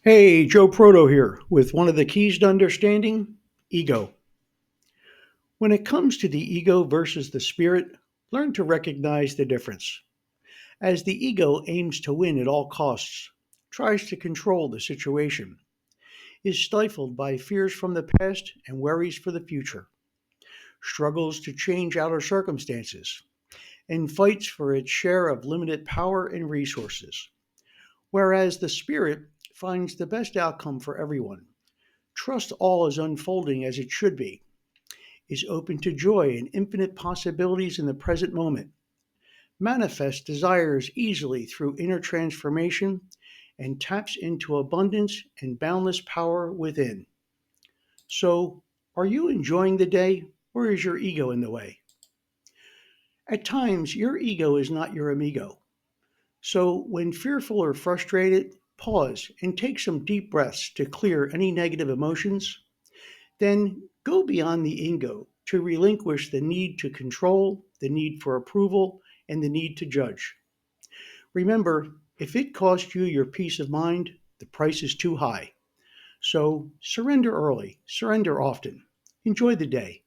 Hey, Joe Proto here with one of the keys to understanding ego. When it comes to the ego versus the spirit, learn to recognize the difference. As the ego aims to win at all costs, tries to control the situation, is stifled by fears from the past and worries for the future, struggles to change outer circumstances, and fights for its share of limited power and resources. Whereas the spirit finds the best outcome for everyone, trusts all is unfolding as it should be, is open to joy and infinite possibilities in the present moment, manifests desires easily through inner transformation, and taps into abundance and boundless power within. So, are you enjoying the day, or is your ego in the way? At times, your ego is not your amigo. So, when fearful or frustrated, pause and take some deep breaths to clear any negative emotions. Then go beyond the ego to relinquish the need to control, the need for approval, and the need to judge. Remember, if it costs you your peace of mind, the price is too high. So surrender early, surrender often. Enjoy the day.